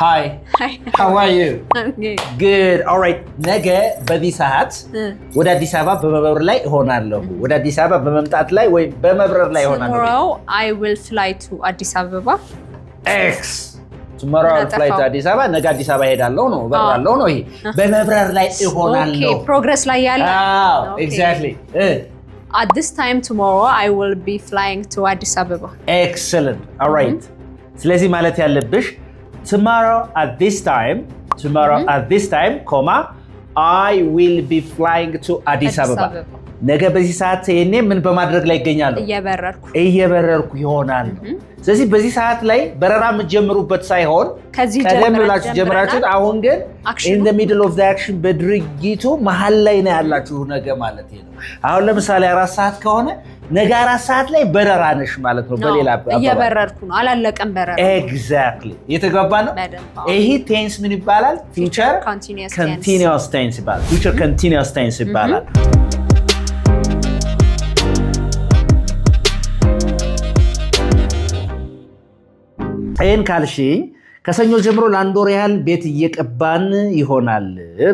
Hi. Hi. How are you? I'm good. Good. All right. ነገ በዚህ ሰዓት ወደ አዲስ አበባ በመብረር ላይ እሆናለሁ። ወደ አዲስ አበባ በመምጣት ላይ ወይ በመብረር ላይ እሆናለሁ። Tomorrow I will fly to Addis Ababa. X. Tomorrow I'll fly to Addis Ababa. ነገ አዲስ አበባ ሄዳለሁ ነው በራለሁ ነው ይሄ በመብረር ላይ እሆናለሁ። Okay, progress ላይ ያለ. Exactly. At this time tomorrow I will be flying to Addis Ababa. Excellent. All right. ስለዚህ ማለት ያለብሽ tomorrow at this time, comma, I will be flying to Addis Ababa. ነገ በዚህ ሰዓት እኔ ምን በማድረግ ላይ ይገኛሉ? እየበረርኩ ይሆናል። ስለዚህ በዚህ ሰዓት ላይ በረራ የምትጀምሩበት ሳይሆን ቀደም ብላችሁ ጀምራችሁት አሁን ግን in the middle of the action በድርጊቱ መሀል ላይ ነው ያላችሁ ነገ ማለት ነው። አሁን ለምሳሌ 4 ሰዓት ከሆነ ነገ 4 ሰዓት ላይ በረራ ነሽ ማለት ነው። በሌላ እየበረርኩ ነው፣ አላለቀም በረራ። Exactly. የተገባ ነው። ይሄ ቴንስ ምን ይባላል? future continuous tense ይባላል። future continuous tense ይባላል። ይሄን ካልሽኝ ከሰኞ ጀምሮ ለአንድ ወር ያህል ቤት እየቀባን ይሆናል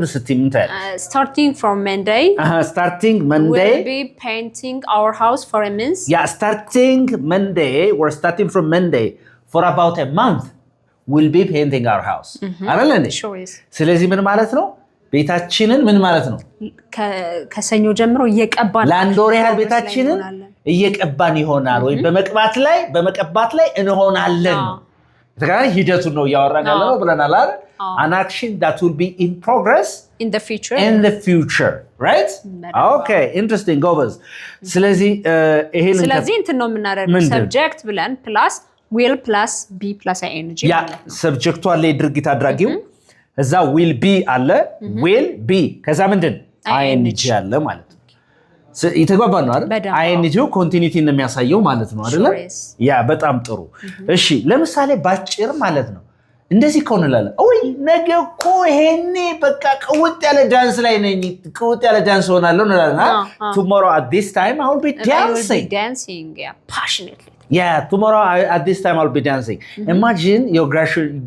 ብስትይ ምን ታያለሽ? Starting from Monday. Starting Monday. We'll be painting our house for a month. Yeah, starting Monday. We're starting from Monday for about a month. We'll be painting our house. አይደል እንዴ? Sure is. ስለዚህ ምን ማለት ነው? ቤታችንን ምን ማለት ነው? ከሰኞ ጀምሮ እየቀባን ለአንድ ወር ያህል ቤታችንን እየቀባን ይሆናል ወይ በመቀባት ላይ እንሆናለን። ተጋራ ሂደቱን ነው ያወራን ያለው ብለናል አይደል? An action that will be in progress in the future, right? Okay, interesting. Goes. ስለዚህ ስለዚህ እንትን ነው የምናደርገው subject ብለን plus will plus be plus ing ማለት ነው። ሰብጀክቱ አለ ድርጊት አድራጊው እዛ will be አለ will be ከዛ ምንድን ing አለ ማለት ነው። የተግባባ ነው አይደል? አይንጂው ኮንቲኒቲ ነው የሚያሳየው ማለት ነው አይደል? ያ በጣም ጥሩ። እሺ ለምሳሌ ባጭር ማለት ነው እንደዚህ ከሆነ ላለ ወይ ነገ እኮ ይሄኔ በቃ ቅውጥ ያለ ዳንስ ላይ ነኝ ቅውጥ ያለ ዳንስ ሆናለሁ እንላለን። tomorrow at this time I will be dancing. Yeah, passionately. Yeah, tomorrow at this time I'll be dancing. Imagine your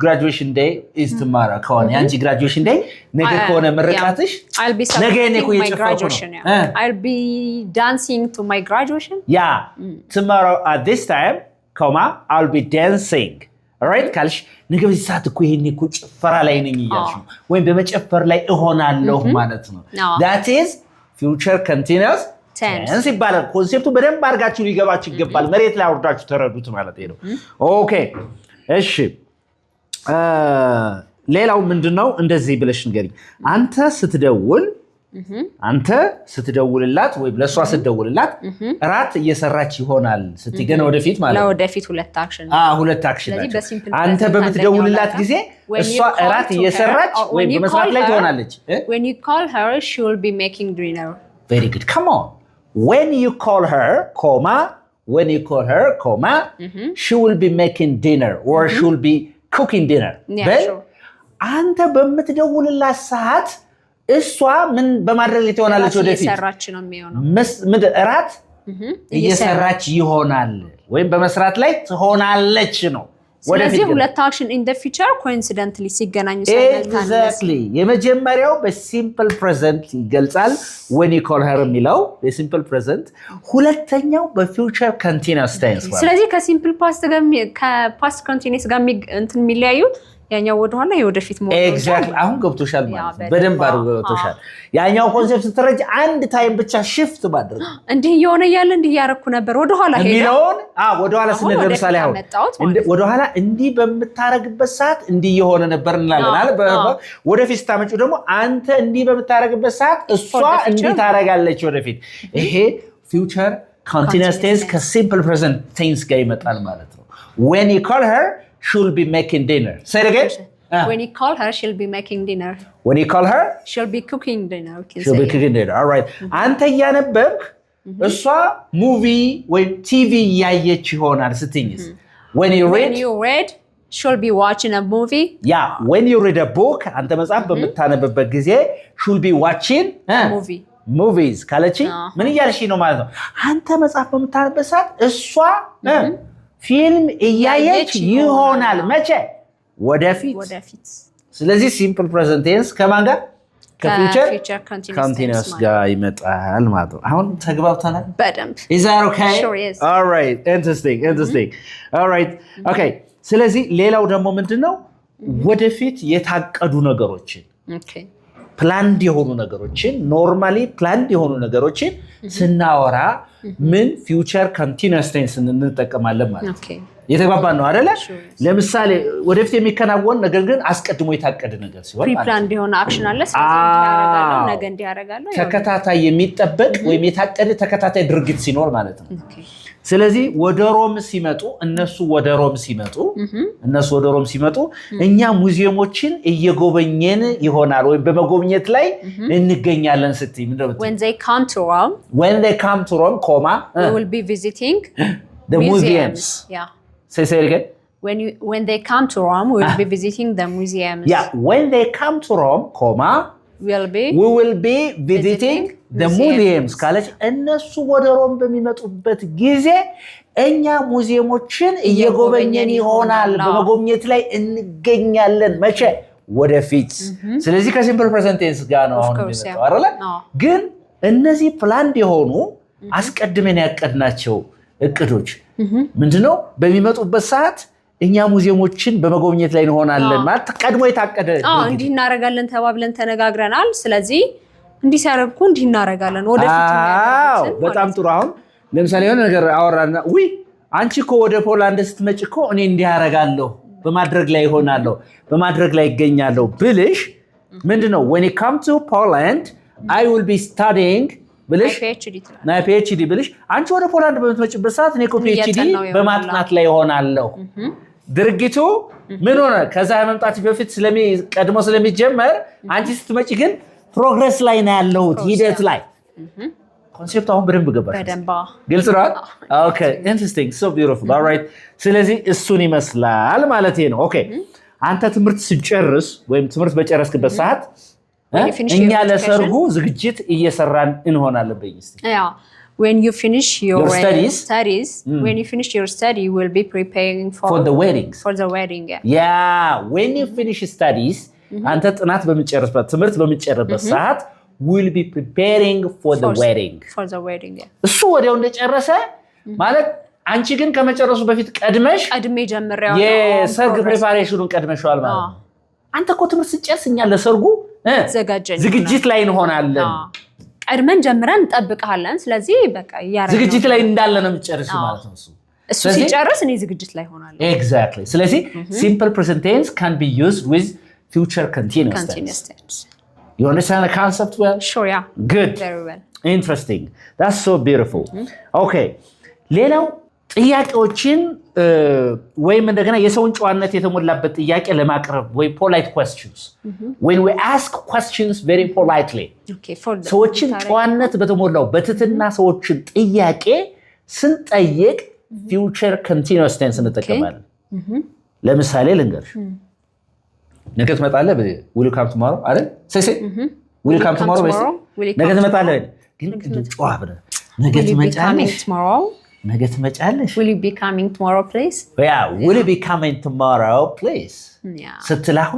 graduation day is tomorrow. ከሆነ ያንቺ graduation day ነገ ከሆነ ምርቃትሽ I'll be celebrating my graduation. I'll be dancing to my graduation. Yeah, tomorrow at this time, I'll be dancing. Alright, ካልሽ ነገ በዚህ ሰዓት እኮ ይሄኔ እኮ ጭፈራ ላይ ነኝ እያልሽ ነው ወይም በመጨፈር ላይ እሆናለሁ ማለት ነው። That is future continuous tense ይባላል። ኮንሴፕቱ በደንብ አድርጋችሁ ሊገባችሁ ይገባል። መሬት ላይ አውርዳችሁ ተረዱት ማለት ነው። ኦኬ እሺ ሌላው ምንድነው እንደዚህ ብለሽ ንገሪኝ። አንተ ስትደውልላት ወይ ለሷ ስትደውልላት እራት እየሰራች ይሆናል ስትገና ወደፊት ማለት ነው። ለወደፊት ሁለት አክሽን አንተ በምትደውልላት ጊዜ እሷ እራት እየሰራች ወይ በመስራት ላይ ትሆናለች። When you call her she will be making dinner. Very good. Come on. When you call her, she will be making dinner or she will be cooking dinner. Yeah, sure. አንተ በምትደውልላት ሰዓት እሷ ምን በማድረግ ላይ ትሆናለች? ወደፊት እየሰራች ነው የሚሆነው። እራት እየሰራች ይሆናል ወይም በመስራት ላይ ትሆናለች ነው። ስለዚህ ሁለት አክሽን in the future coincidentally ሲገናኙ Exactly. የመጀመሪያው በሲምፕል ፕሬዘንት ይገልጻል when you call her የሚለው በሲምፕል ፕሬዘንት፣ ሁለተኛው በፊውቸር ኮንቲኒዩስ ቴንስ ማለት። ስለዚህ ከሲምፕል ፓስት ጋር ከፓስት ኮንቲኒዩስ ጋር እንትን የሚለያዩት ያኛው ወደ ኋላ የወደፊት ሞት ነው። ኤግዛክትሊ አሁን ገብቶሻል ማለት ነው። በደንብ አድርጎ ገብቶሻል። ያኛው ኮንሰፕት ስትረጅ አንድ ታይም ብቻ ሽፍት ማድረግ እንዲህ የሆነ ያለ እንዲህ ያረኩ ነበር ወደ ኋላ ሄደ ሚሊዮን ወደ ኋላ ስንል ለምሳሌ አሁን ወደ ኋላ እንዲህ በምታረግበት ሰዓት እንዲህ የሆነ ነበር እንላለን አይደል? ወደፊት ስታመጪው ደግሞ አንተ እንዲህ በምታረግበት ሰዓት እሷ እንዲህ ታረጋለች ወደፊት። ይሄ ፊውቸር ኮንቲኒዩስ ቴንስ ከሲምፕል ፕሬዘንት ቴንስ ጋር ይመጣል ማለት ነው። when you call her she'll be making dinner. Say it again. When you call her, she'll be making dinner. When you call her, she'll be cooking dinner. She'll be cooking dinner. All right. አንተ እያነበብክ እሷ ሙቪ ወይ ቲቪ ያየች ይሆናል ስትይኝስ? When you read, she'll be watching a movie. Yeah. When you read a book, አንተ መጽሐፍ በምታነብበት ጊዜ she'll be watching a movie. Movies. ካለችኝ ምን እያልሽ ነው ማለት ነው? አንተ መጽሐፍ በምታነብበት ሰዓት እሷ ፊልም እያየች ይሆናል። መቼ? ወደፊት ስለዚህ ሲምፕል ፕሬዘንት ቴንስ ከማን ጋር ከፊውቸር ኮንቲኒዩስ ጋር ይመጣል ማለት ነው አሁን ተግባብተናል በደንብ is that okay sure is all right interesting all right okay ስለዚህ ሌላው ደግሞ ምንድነው ወደፊት የታቀዱ ነገሮችን ፕላንድ የሆኑ ነገሮችን ኖርማሊ ፕላንድ የሆኑ ነገሮችን ስናወራ ምን ፊውቸር ኮንቲኒዩስ ቴንስ እንጠቀማለን ማለት ነው የተግባባን ነው አይደለ ለምሳሌ ወደፊት የሚከናወን ነገር ግን አስቀድሞ የታቀደ ነገር ሲሆን ፕሪ ፕላን የሆነ አክሽን አለ ስለዚህ ያረጋለው ነገ እንዲያረጋለው ተከታታይ የሚጠበቅ ወይም የታቀደ ተከታታይ ድርጊት ሲኖር ማለት ነው ስለዚህ ወደ ሮም ሲመጡ እኛ ሙዚየሞችን እየጎበኘን ይሆናል ወይ በመጎብኘት ላይ እንገኛለን ስትይ ምንድነው when they come to Rome we will be visiting the museums yeah say it again when they come to Rome we will be visiting the museums yeah when they come to Rome we will be visiting the museums ካለች እነሱ ወደ ሮም በሚመጡበት ጊዜ እኛ ሙዚየሞችን እየጎበኘን ይሆናል በመጎብኘት ላይ እንገኛለን መቼ ወደፊት ስለዚህ ከሲምፕል ፕሬዘንት ቴንስ ጋር ነው አሁን የሚመጣው አይደል ግን እነዚህ ፕላንድ የሆኑ አስቀድመን ያቀድናቸው እቅዶች ምንድነው በሚመጡበት ሰዓት እኛ ሙዚየሞችን በመጎብኘት ላይ እንሆናለን ማለት ቀድሞ የታቀደ እንዲህ እናረጋለን ተባብለን ተነጋግረናል ስለዚህ እንዲህ ሲያደርጉ እንዲህ እናረጋለን ወደፊት በጣም ጥሩ አሁን ለምሳሌ የሆነ ነገር አወራና ውይ አንቺ እኮ ወደ ፖላንድ ስትመጪ እኮ እኔ እንዲህ አረጋለሁ በማድረግ ላይ ሆናለሁ በማድረግ ላይ ይገኛለሁ ብልሽ ምንድነው when you come to Poland I will be studying ብልሽ ናይ PhD ብልሽ አንቺ ወደ ፖላንድ በምትመጪበት ሰዓት እኔ እኮ PhD በማጥናት ላይ ሆናለሁ ድርጊቱ ምን ሆነ ከዛ መምጣት በፊት ቀድሞ ስለሚጀመር አንቺ ስትመጪ ግን ፕሮግረስ ላይ ነው ያለው ሂደት ላይ ኮንሴፕቱ አሁን በደንብ ገባሽ ግልጽ ነው ኦኬ ኢንትረስቲንግ ሶ ቢዩቲፉል ኦልራይት ስለዚህ እሱን ይመስላል ማለት ነው ኦኬ አንተ ትምህርት ሲጨርስ ወይም ትምህርት በጨረስክበት ሰዓት እኛ ለሰርጉ ዝግጅት እየሰራን እንሆናለን በይስቲ when you finish your studies when you finish your study you will be preparing for the wedding yeah when you finish studies አንተ ጥናት በመጨረስበት ትምህርት በመጨረስበት ሰዓት will be preparing for the wedding እሱ ወዲያው እንደጨረሰ ማለት አንቺ ግን ከመጨረሱ በፊት ቀድሜ ጀምሬው የሰርግ ፕሪፓሬሽኑን ቀድመሽዋል ማለት አንተ እኮ ትምህርት ሲጨርስ እኛ ለሰርጉ ዝግጅት ላይ እንሆናለን ቀድመን ጀምረን እንጠብቃለን ስለዚህ በቃ ያረጋው ዝግጅት ላይ እንዳለ ነው የምትጨርሺው ማለት ነው እሱ ሲጨርስ እኔ ዝግጅት ላይ ሆናለሁ exactly ስለዚህ simple present tense can be used with future continuous tense you understand the concept well sure yeah good very well interesting that's so beautiful okay ሌላው ጥያቄዎችን ወይም እንደገና የሰውን ጨዋነት የተሞላበት ጥያቄ ለማቅረብ ወይ polite questions when we ask questions very politely ሰዎችን ጨዋነት በተሞላው በትህትና ሰዎችን ጥያቄ ስንጠይቅ future continuous tense እንጠቀማለን ለምሳሌ ልንገርሽ ነገ ትመጣለህ will you come tomorrow አይደል say will you come tomorrow ነገ ትመጣለህ ግን ጨዋ ብለህ ነገ ትመጫለሽ ነገ ትመጫለሽ will you be coming tomorrow please yeah will you be coming tomorrow please ስትላሁ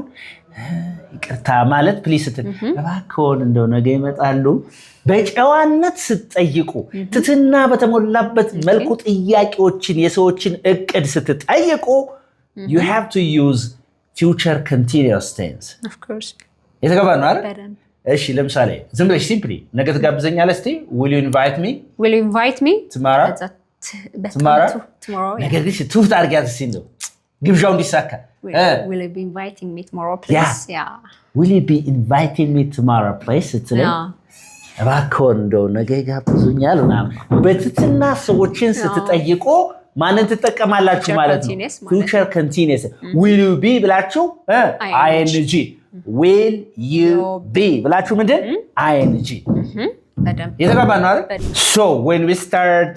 ይቅርታ ማለት ፕሊስ ስትል እባክዎን እንደው ነገ ይመጣሉ በጨዋነት ስትጠይቁ ትትና በተሞላበት መልኩ ጥያቄዎችን የሰዎችን እቅድ ስትጠይቁ you have to use future continuous tense of course የተገባ ነው አይደል እሺ ለምሳሌ ዝም ብለሽ ሲምፕሊ ነገ ትጋብዘኛለህ እስቲ will you invite me tomorrow ነገ ግን ትውት አድርጊያት እስቲ እንደው ግብዣው እንዲሳካ will you be inviting me tomorrow please yeah will you be inviting me tomorrow please ስትለኝ እባክዎን እንደው ነገ ጋብዙኛል ምናምን በትህትና ሰዎችን ስትጠይቁ ማንን ትጠቀማላችሁ ማለት ነው future continuous will you be ብላችሁ ing will you be ብላችሁ ምንድን ing የተገባ ነው አይደል so when we start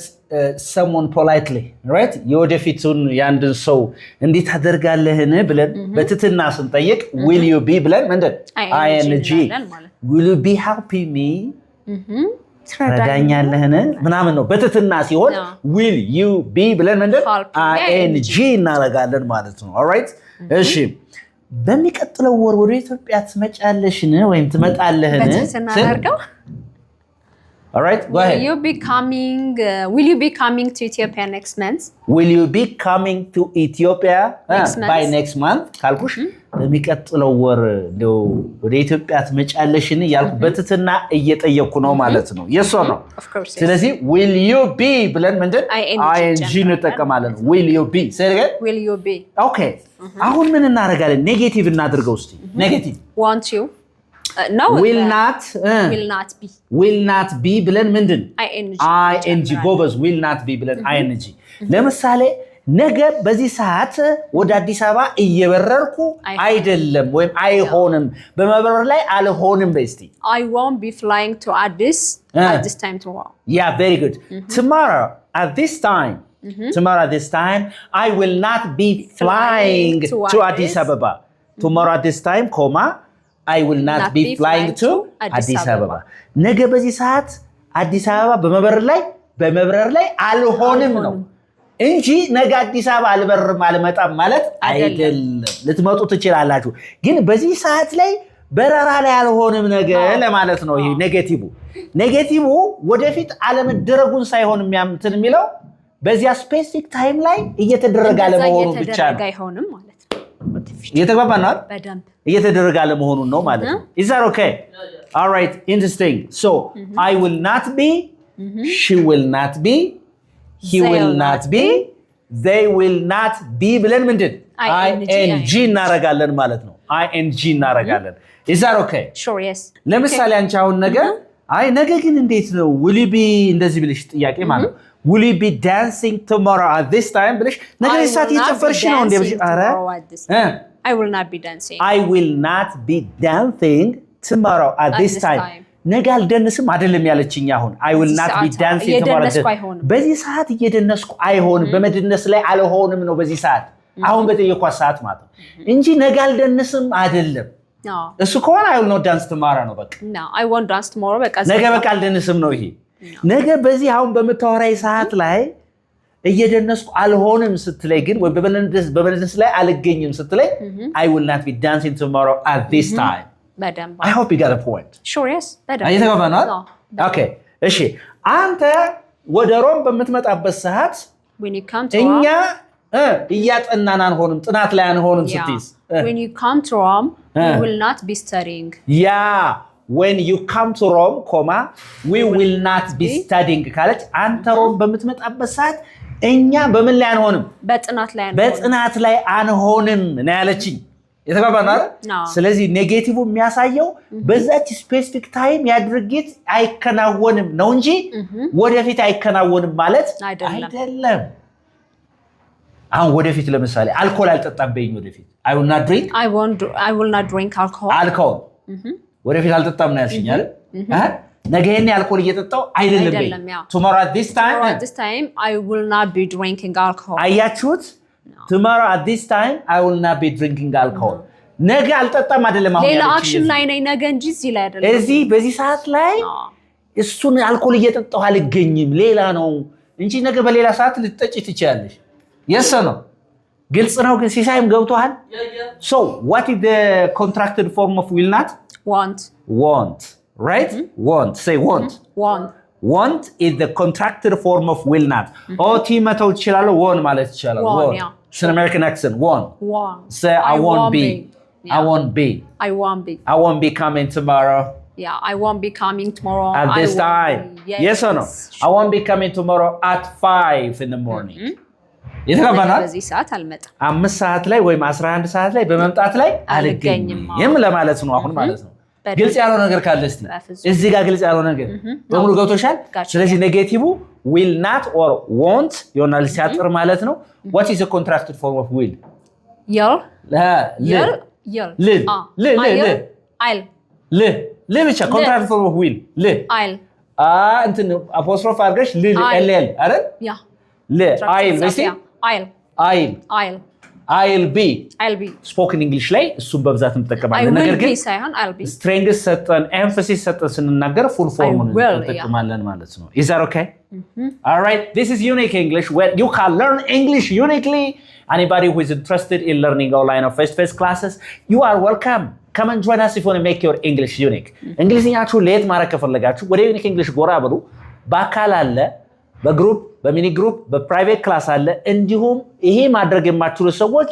someone politely right የወደፊቱን ያንድን ሰው እንዴት አደርጋለህን ብለን በትህትና ስንጠይቅ will you be ብለን ምንድን ing will you be helping me ትረዳኛለህን ምናምን ነው በትህትና ሲሆን will you be ብለን ምንድን ing እናደርጋለን ማለት ነው all right እሺ በሚቀጥለው ወር ወደ ኢትዮጵያ ትመጫለሽን ወይም ትመጣለህን? በትህትና አድርገው። All right, go ahead. Will you be coming to Ethiopia next month? Will you be coming to Ethiopia by next month? ካልኩሽ በሚቀጥለው ወር ነው ወደ ኢትዮጵያ ትመጫለሽን ያልኩ በትህትና እየጠየቅኩ ነው ማለት ነው። yes or no? Of course. ስለዚህ will you be ብለን ምንድን ing እንጠቀማለን። will you be say again? Will you be? Okay. አሁን ምን እናደርጋለን? ኔጌቲቭ እናድርገው እስቲ። ኔጌቲቭ want you no will not be will not be ብለን ምንድን ing ጎበዝ will not be ብለን ing ለምሳሌ ነገ በዚህ ሰዓት ወደ አዲስ አበባ እየበረርኩ አይደለም ወይም አይሆንም በመብረር ላይ አልሆንም በስቲ I won't be flying to Addis at this time tomorrow. Yeah, very good. Tomorrow at this time tomorrow at this time I will not be flying to Addis Ababa. Tomorrow at this time comma I will not be flying to Addis Ababa. ነገ በዚህ ሰዓት አዲስ አበባ በመብረር ላይ አልሆንም ነው እንጂ ነገ አዲስ አበባ አልበርም አልመጣም ማለት አይደለም። ልትመጡ ትችላላችሁ ግን በዚህ ሰዓት ላይ በረራ ላይ አልሆንም ነገ ለማለት ነው። ይሄ ኔጌቲቭ ወደፊት አለመደረጉን ሳይሆን የሚያምትን የሚለው በዚያ ስፔሲፊክ ታይም ላይ እየተደረገ አለመሆኑ ብቻ ነው። አይሆንም ማለት ነው። እየተግባባን ነው በደንብ እየተደረገ አለመሆኑን ነው ማለት ነው። Is that okay? All right, interesting. So, I will not be, she will not be, he will not be, they will not be ብለን ምንድን ing እናረጋለን ማለት ነው። ing እናረጋለን። Is that okay? Sure, yes. ለምሳሌ አንቺ አሁን ነገ ግን እንዴት ነው will you be እንደዚህ ብለሽ ጥያቄ ማለት ነው will you be dancing tomorrow at this time ብለሽ ነገ ሰዓት እየጨፈርሽ ነው እንዴ? አረ I will not be dancing. I will not be dancing tomorrow at this time. ነገ አልደንስም አይደለም ያለችኝ አሁን I will not be dancing tomorrow. በዚህ ሰዓት እየደነስኩ አይሆንም በመደነስ ላይ አልሆንም ነው በዚህ ሰዓት አሁን በጠየኳት ሰዓት ማለት ነው እንጂ ነገ አልደንስም አይደለም። እሱ ከሆነ I will not dance tomorrow ነው በቃ። No, I won't dance tomorrow በቃ ነገ በቃ አልደንስም ነው ይሄ። ነገ በዚህ አሁን በመታወራይ ሰዓት ላይ እየደነስኩ አልሆንም ስትለይ ግን ወይ በበለደስ ላይ አልገኝም ስትለይ I will not be dancing tomorrow at this time. I hope you got a point. Sure, yes. አይተጋባናል? Okay. እሺ አንተ ወደ ሮም በምትመጣበት ሰዓት when you come to እኛ እያጠናን አንሆንም ጥናት ላይ አንሆንም ስትይዝ when you come to Rome we will not be studying. Yeah. When you come to Rome, we will not be studying ካለች አንተ ሮም በምትመጣበት ሰዓት እኛ በምን ላይ አንሆንም በጥናት ላይ አንሆንም ነው ያለችኝ። የተባባና ስለዚህ ኔጌቲቭ የሚያሳየው በዛች ስፔሲፊክ ታይም ያድርጊት አይከናወንም ነው እንጂ ወደፊት አይከናወንም ማለት አይደለም። አሁን ወደፊት ለምሳሌ አልኮል አልጠጣም በይኝ ወደፊት I will not drink alcohol ወደፊት አልጠጣም ነው ያልሽኝ አይደል? ነገ ይሄን አልኮል እየጠጣው አይደለም በይ tomorrow at this time I will not be drinking alcohol. አያችሁት? tomorrow at this time I will not be drinking alcohol. ነገ አልጠጣም አይደለም አሁን ሌላ አክሽን ላይ ነኝ ነገ እንጂ እዚህ ላይ አይደለም። እዚህ በዚህ ሰዓት ላይ እሱን አልኮል እየጠጣው አልገኝም ሌላ ነው እንጂ ነገ በሌላ ሰዓት ልትጠጪ ትችያለሽ። yes or no? ግልጽ ነው ግን ሲሳይም ገብቷል? So what is the contracted form of will not? Want, right? Want. Say want. Want is the contracted form of will not. ኦቲ መተው ይችላል want ማለት ይችላል። want. It's an American accent. Want. Say I won't be. I won't be coming tomorrow. Yeah, I won't be coming tomorrow. At this time. Yes or no? I won't be coming tomorrow at 5 in the morning. የተባባናል በዚህ ሰዓት አልመጣም 5 ሰዓት ላይ ወይም 11 ሰዓት ላይ በመምጣት ላይ አልገኝም ለማለት ነው አሁን ማለት ነው። ግልጽ ያለው ነገር ካለ እስቲ እዚህ ጋር ግልጽ ያለው ነገር በሙሉ ገብቶሻል? ስለዚህ ኔጌቲቭ will not or won't ይሆናል ሲያጥር ማለት ነው። what is the contracted form of will? ል ብቻ contracted form of will እንትን አፖስትሮፍ አድርገሽ ል አይደል? ል አይል I'll be spoken English ላይ እሱን በብዛት እንጠቀማለን ነገር ግን strength ሰጠን emphasis ሰጠን ስንናገር full form እንጠቀማለን ማለት ነው is that okay all right this is unique English where you can learn English uniquely anybody who is interested in learning online or face-to-face classes you are welcome come and join us if you want to make your English unique እንግሊዝኛችሁ ለየት ማድረግ ከፈለጋችሁ ወደ unique English ጎራ በሉ በአካል አለ በግሩፕ በሚኒ ግሩፕ በፕራይቬት ክላስ አለ እንዲሁም ይሄ ማድረግ የማትችሉ ሰዎች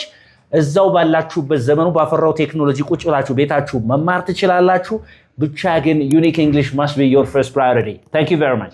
እዛው ባላችሁበት ዘመኑ ባፈራው ቴክኖሎጂ ቁጭ ብላችሁ ቤታችሁ መማር ትችላላችሁ ብቻ ግን unique English must be your first priority thank you very much